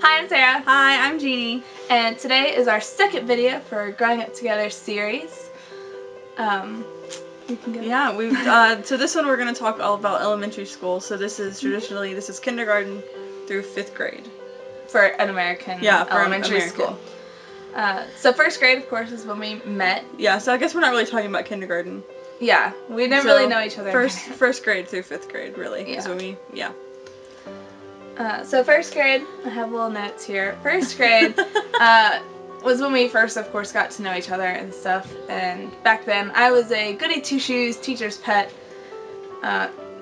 Hi, I'm Sarah. Hi, I'm Jeannie. And today is our second video for Growing Up Together series. You can go. Yeah, we've so this one we're going to talk all about elementary school. So this is traditionally this is kindergarten through 5th grade For an American elementary school. So first grade, of course, is when we met. Yeah, so I guess we're not really talking about kindergarten. Yeah, we didn't really know each other. First grade through 5th grade, really. Yeah. Is when we, So first grade, I have little notes here. First grade was when we first, of course, got to know each other and stuff. And back then, I was a goody two-shoes teacher's pet.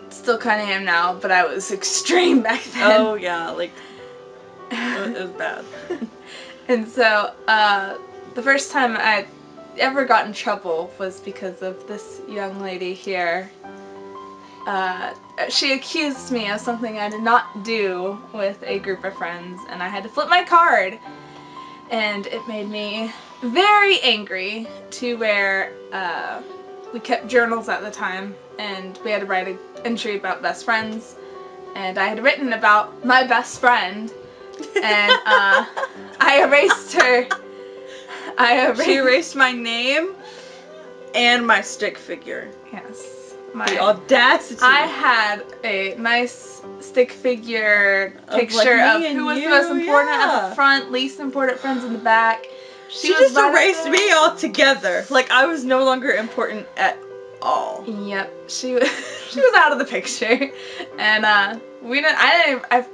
Still kind of am now, but I was extreme back then. Oh yeah, like it was bad. And so the first time I ever got in trouble was because of this young lady here. She accused me of something I did not do with a group of friends, and I had to flip my card. And it made me very angry to where we kept journals at the time, and we had to write an entry about best friends, and I had written about my best friend, and I erased her. She erased my name and my stick figure. Yes. The audacity. I had a nice stick figure picture of who was the most important at the front, least important friends in the back. She just erased me altogether. Like I was no longer important at all. Yep, she was out of the picture, and I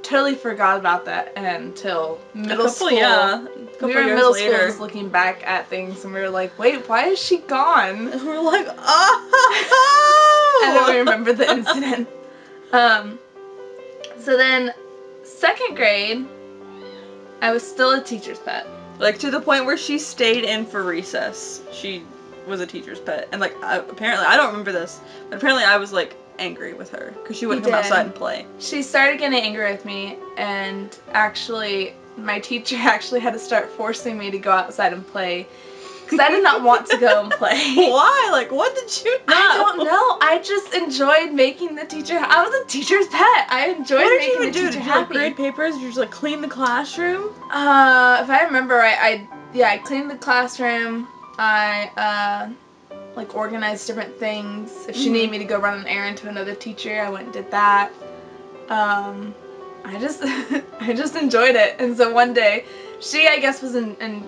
totally forgot about that until middle school. Yeah. We were in middle school just looking back at things, and we were like, wait, why is she gone? And we're like, oh! And then we remember the incident. So then, 2nd grade, I was still a teacher's pet. Like, to the point where she stayed in for recess. She was a teacher's pet. And, like, apparently, I don't remember this, but apparently I was, like, angry with her. Because she wouldn't come outside and play. She started getting angry with me, and actually, my teacher actually had to start forcing me to go outside and play. Because I did not want to go and play. Why? Like, what did you know? I don't know. I just enjoyed making the teacher. I was a teacher's pet. I enjoyed making the teacher happy. Did you like grade papers? Did you just like clean the classroom? If I remember right, I cleaned the classroom. I like organized different things. If she needed me to go run an errand to another teacher, I went and did that. I just enjoyed it. And so one day, she, I guess, was in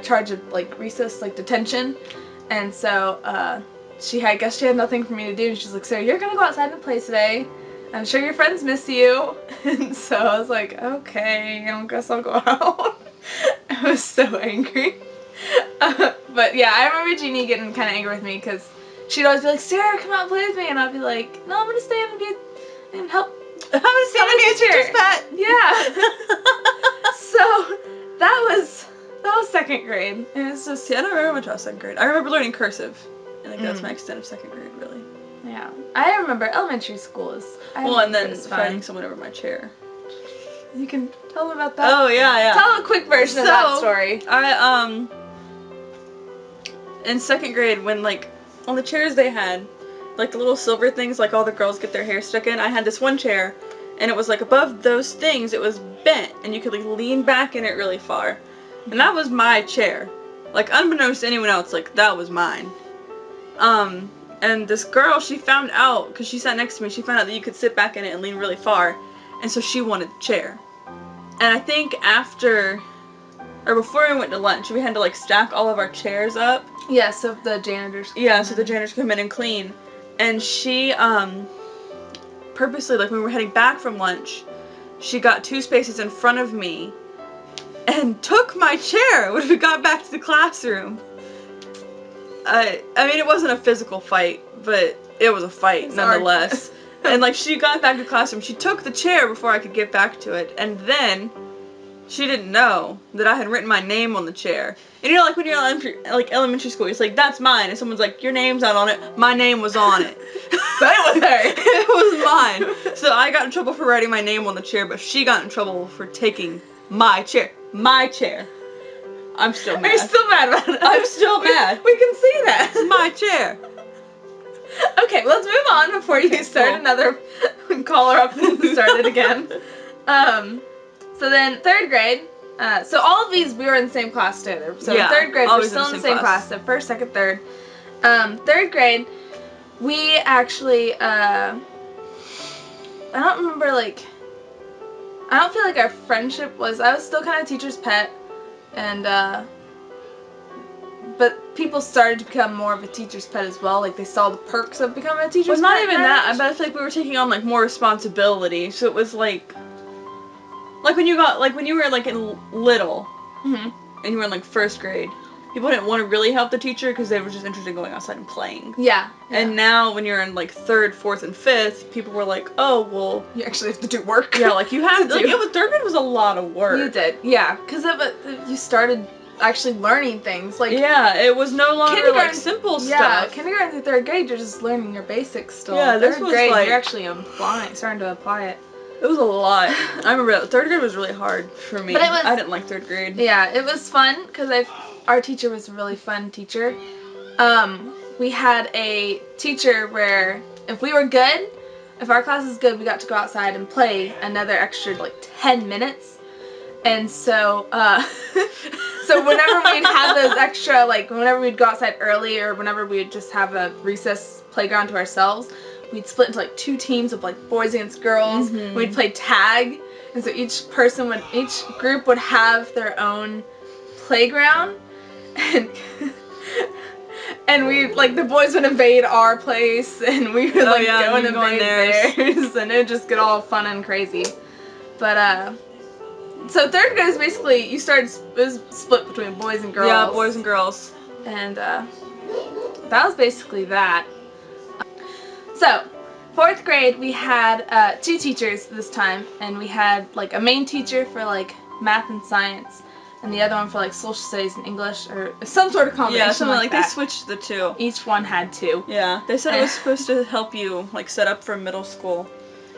charge of, like, recess, like, detention. And so, I guess she had nothing for me to do. And she's like, so you're gonna go outside and play today. I'm sure your friends miss you. And so I was like, okay, I guess I'll go out. I was so angry. But yeah, I remember Jeannie getting kind of angry with me because she'd always be like, Sarah, come out and play with me. And I'd be like, no, I'm gonna stay and help. I'm gonna stay and be a teacher's pet. Yeah. So that was 2nd grade. And it's just, I don't remember much about 2nd grade. I remember learning cursive. I think that's my extent of 2nd grade, really. Yeah. I remember elementary school is. And then fighting someone over my chair. You can tell them about that. Oh yeah. Tell a quick version of that story. In 2nd grade, when like on the chairs they had, like the little silver things, like all the girls get their hair stuck in. I had this one chair, and it was like above those things, it was bent, and you could like lean back in it really far. And that was my chair. Like, unbeknownst to anyone else, like, that was mine. And this girl, she found out, because she sat next to me, she found out that you could sit back in it and lean really far. And so she wanted the chair. And I think before we went to lunch, we had to, like, stack all of our chairs up. Yeah, so the janitors so the janitors come in and clean. And she, purposely, like, when we were heading back from lunch, she got 2 spaces in front of me and took my chair when we got back to the classroom. I mean, it wasn't a physical fight, but it was a fight nonetheless. And like, she got back to the classroom, she took the chair before I could get back to it, and then she didn't know that I had written my name on the chair. And you know, like when you're elementary school, it's like, that's mine, and someone's like, your name's not on it. My name was on it. So it was her. It was mine. So I got in trouble for writing my name on the chair, but she got in trouble for taking my chair. My chair. I'm still mad. Are you still mad about it? I'm still mad. We can see that. It's my chair. Okay, let's move on before you start another call her up and start it again. So So then 3rd grade, so all of these we were in the same class together. So Yeah, in 3rd grade we're always still in the same class. So 1st, 2nd, 3rd. 3rd grade, we actually, I don't remember, like, I don't feel like our friendship was, I was still kind of teacher's pet, and, but people started to become more of a teacher's pet as well. Like, they saw the perks of becoming a teacher's Well, pet. not even that, but I feel like we were taking on, like, more responsibility, so it was, like when you were, like, in little, Mm-hmm. and you were in, like, 1st grade, people didn't want to really help the teacher because they were just interested in going outside and playing. Yeah. And now, when you're in, like, 3rd, 4th, and 5th, people were like, oh, well... You actually have to do work. Yeah, like, you have to... do. Like, it was, 3rd grade was a lot of work. You did, yeah. Because you started actually learning things. Like, yeah, it was no longer, like, simple yeah, stuff. kindergarten through 3rd grade, you're just learning your basics still. Yeah, this 3rd was, grade, like... you're actually starting to apply it. It was a lot. I remember 3rd grade was really hard for me. But it was, I didn't like 3rd grade. Yeah, it was fun because our teacher was a really fun teacher. We had a teacher where if we were good, if our class was good, we got to go outside and play another extra like 10 minutes. And so, so whenever we'd have those extra, like whenever we'd go outside early or whenever we'd just have a recess playground to ourselves, we'd split into like 2 teams of like boys against girls. Mm-hmm. We'd play tag, and so each group would have their own playground, and we like the boys would invade our place, and we would like go and invade theirs, and it would just get all fun and crazy. But so 3rd grade is basically it was split between boys and girls. Yeah, boys and girls. And that was basically that. So, 4th grade, we had 2 teachers this time, and we had like a main teacher for like math and science, and the other one for like social studies and English, or some sort of combination. Yeah, something like that. They switched the 2. Each one had 2. Yeah, they said it was supposed to help you like set up for middle school,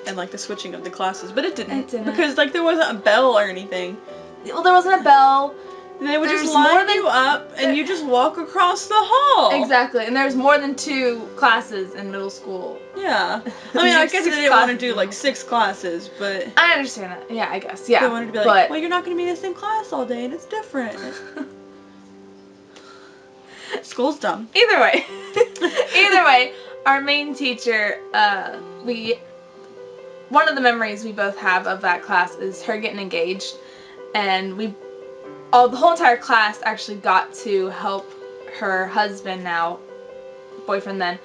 and like the switching of the classes, but it didn't. Because like there wasn't a bell or anything. Well, there wasn't a bell. They would just line you up, and you just walk across the hall. Exactly, and there's more than 2 classes in middle school. Yeah. I mean, I guess they didn't want to do, like, 6 classes, but... I understand that. Yeah, I guess. Yeah. They wanted to be like, well, you're not going to be in the same class all day, and it's different. School's dumb. Either way. Either way, our main teacher, one of the memories we both have of that class is her getting engaged, and the whole entire class actually got to help her husband, now boyfriend then,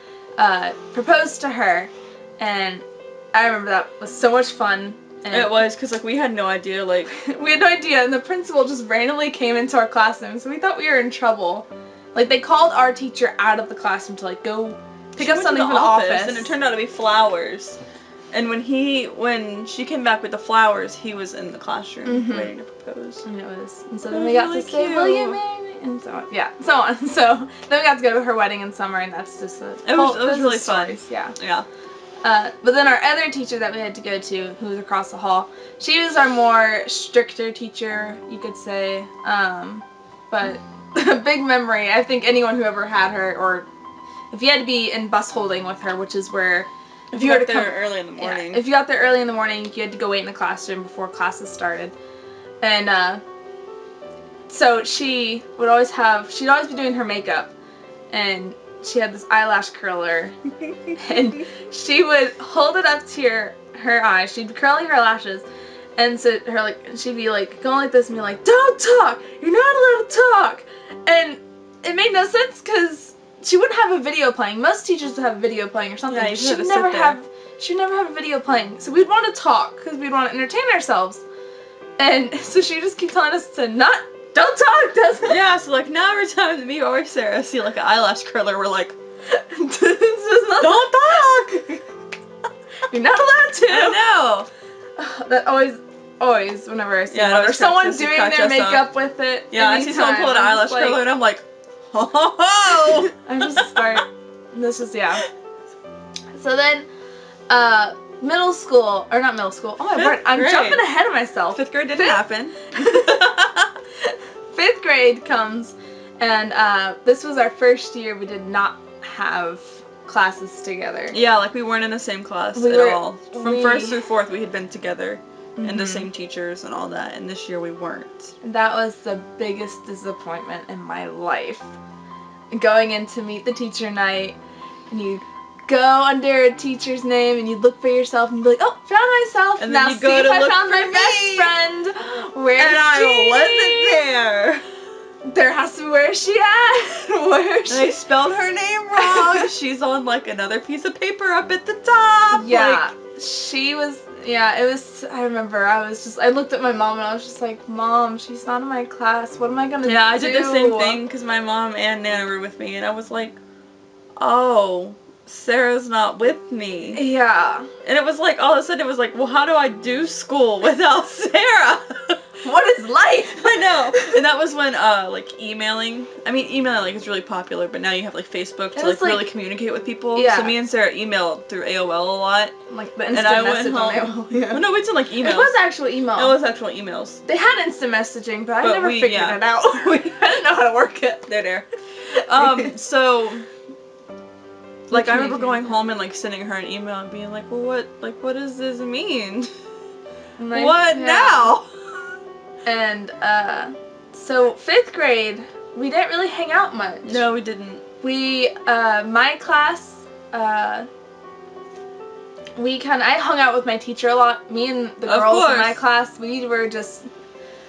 propose to her, and I remember that was so much fun. And it was, because like we had no idea, like... we had no idea, and the principal just randomly came into our classroom, so we thought we were in trouble. Like, they called our teacher out of the classroom to like go pick up something from the office, and it turned out to be flowers. And when she came back with the flowers, he was in the classroom waiting to propose. And so then we got to say, will you marry me? And so on. Yeah, so on. So then we got to go to her wedding in summer, and that's just it was really fun. Yeah. Yeah. But then our other teacher that we had to go to, who was across the hall, she was our more stricter teacher, you could say. But a big memory, I think anyone who ever had her, or if you had to be in bus holding with her, which is where... If you got there early in the morning. Yeah, if you got there early in the morning, you had to go wait in the classroom before classes started. And, so she'd always be doing her makeup, and she had this eyelash curler, and she would hold it up to her eyes, she'd be curling her lashes, and so she'd be like, going like this and be like, don't talk! You're not allowed to talk! And it made no sense, because she wouldn't have a video playing. Most teachers would have a video playing or something. Yeah, she'd never have a video playing. So we'd want to talk because we'd want to entertain ourselves. And so she just keep telling us to don't talk, doesn't it? Yeah, so like now every time me or Sarah see like an eyelash curler, we're like, don't talk! You're not allowed to. I know. That always whenever I see one or someone doing their makeup with it. Yeah, I see someone pull an eyelash curler and I'm like, oh! So then, not middle school. Oh my word, I'm jumping ahead of myself. 5th grade didn't happen. 5th grade comes, and this was our first year we did not have classes together. Yeah, like we weren't in the same class at all. From 1st through 4th we had been together. and the Mhm. same teachers and all that. And this year we weren't. And that was the biggest disappointment in my life. Going in to meet the teacher night, and you go under a teacher's name, and you look for yourself, and you be like, oh, found myself. And then now you see go if to I look found for my me. best friend. Where's And I Jeannie? wasn't there. There has to be, where's she at? Where's And I she? spelled her name wrong. She's on like another piece of paper up at the top. Yeah, she was. Yeah, it was. I remember. I looked at my mom and I was just like, Mom, she's not in my class. What am I gonna do? Yeah, I did the same thing because my mom and Nana were with me, and I was like, oh, Sarah's not with me. Yeah. And it was like, all of a sudden, it was like, well, how do I do school without Sarah? What is life? I know. And that was when, like, emailing like is really popular, but now you have like Facebook to It's like really like- communicate with people. Yeah. So me and Sarah emailed through AOL a lot. Like the And instant I went message on home. AOL. Yeah. Oh no, it's in like emails. It was actual email. It was actual emails. They had instant messaging, but I But never we- figured yeah. it out. I didn't know how to work it. They're there. So like I remember going home and like sending her an email and being like, well, what does this mean? Like, What yeah. now? And so 5th grade, we didn't really hang out much. No, we didn't. We, my class, I hung out with my teacher a lot. Me and the Of girls in course. my class, we were just,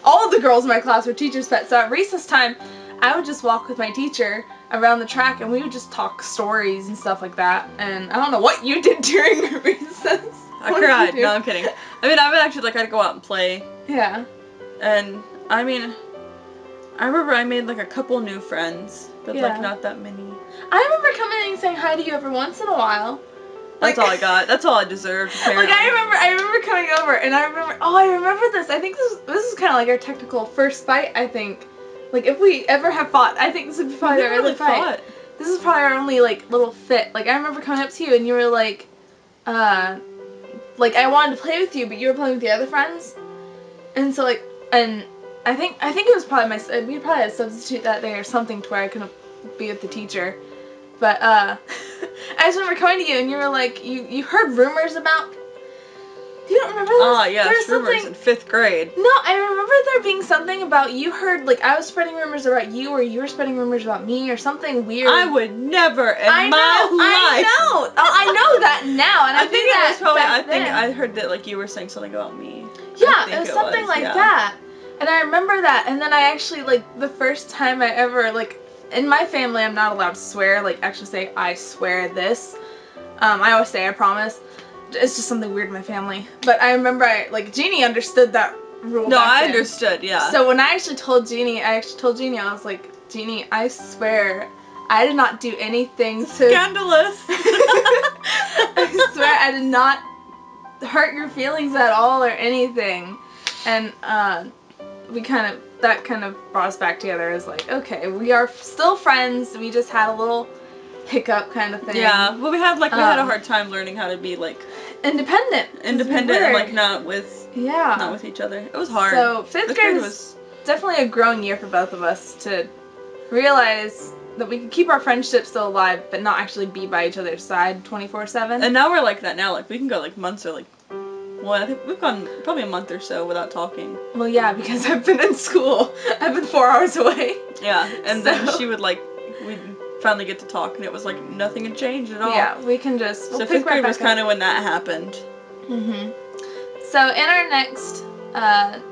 all of the girls in my class were teachers' pets. So at recess time, I would just walk with my teacher around the track and we would just talk stories and stuff like that. And I don't know what you did during recess. I What did you cried. do? No, I'm kidding. I mean, I would actually like, I'd go out and play. Yeah. And I mean, I remember I made like a couple new friends, but Yeah. like not that many. I remember coming in and saying hi to you every once in a while. That's all I got. That's all I deserved. Apparently. Like I remember coming over and I remember this. I think this is kind of like our technical first fight. I think, like if we ever have fought, I think this would be probably We our never only really fight. fought. This is probably our only like little fit. Like I remember coming up to you and you were like I wanted to play with you, but you were playing with the other friends, and so like and I think it was probably we probably had a substitute that day or something to where I couldn't be with the teacher. But I just remember coming to you and you were like, you heard rumors about. You don't remember this? Ah, yes, There was rumors something. in 5th grade. No, I remember there being something about you heard, like I was spreading rumors about you or you were spreading rumors about me or something weird. I would never in I know, my life. I know that now, and I, I think it that was probably. back I think then. I heard that like you were saying something about me. Yeah, I think it was something like yeah. that. And I remember that, and then I actually, like, the first time I ever, like, in my family, I'm not allowed to swear, like, actually say, I swear this. I always say, I promise. It's just something weird in my family. But I remember, Jeannie understood that rule No, back I then. understood. Yeah. So when I actually told Jeannie, I was like, Jeannie, I swear, I did not do anything to... Scandalous. I swear I did not hurt your feelings at all or anything. And that kind of brought us back together as like, okay, we are still friends. We just had a little hiccup kind of thing. Yeah. Well, we had a hard time learning how to be like independent. independent and like not with each other. It was hard. So 5th grade was definitely a growing year for both of us to realize that we could keep our friendship still alive, but not actually be by each other's side 24/7. And now we're like that now. Like we can go like months or like. Well, I think we've gone probably a month or so without talking. Well, yeah, because I've been in school. I've been 4 hours away. Yeah, and then So- she would we'd finally get to talk, and it was like nothing had changed at all. Yeah, we can just. So We'll 5th pick right grade was back up. kind of when that happened. Mhm. So in our next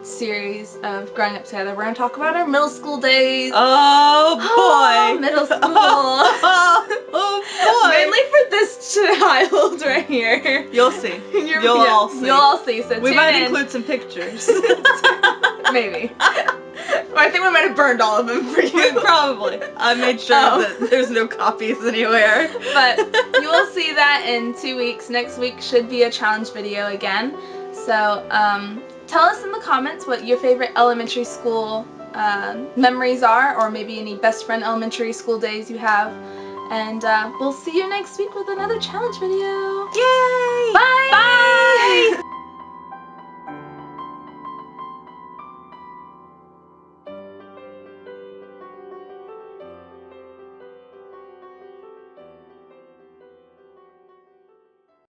series of growing up together, we're gonna talk about our middle school days. Oh boy! Middle school. Oh boy! Mainly for this child right here. You'll see. You'll all see. You'll all see. So We tune might in. include some pictures. Maybe. I think we might have burned all of them for you. Probably. I made sure that there's no copies anywhere. But you will see that in 2 weeks. Next week should be a challenge video again. So tell us in the comments what your favorite elementary school memories are, or maybe any best friend elementary school days you have. And we'll see you next week with another challenge video. Yay! Bye!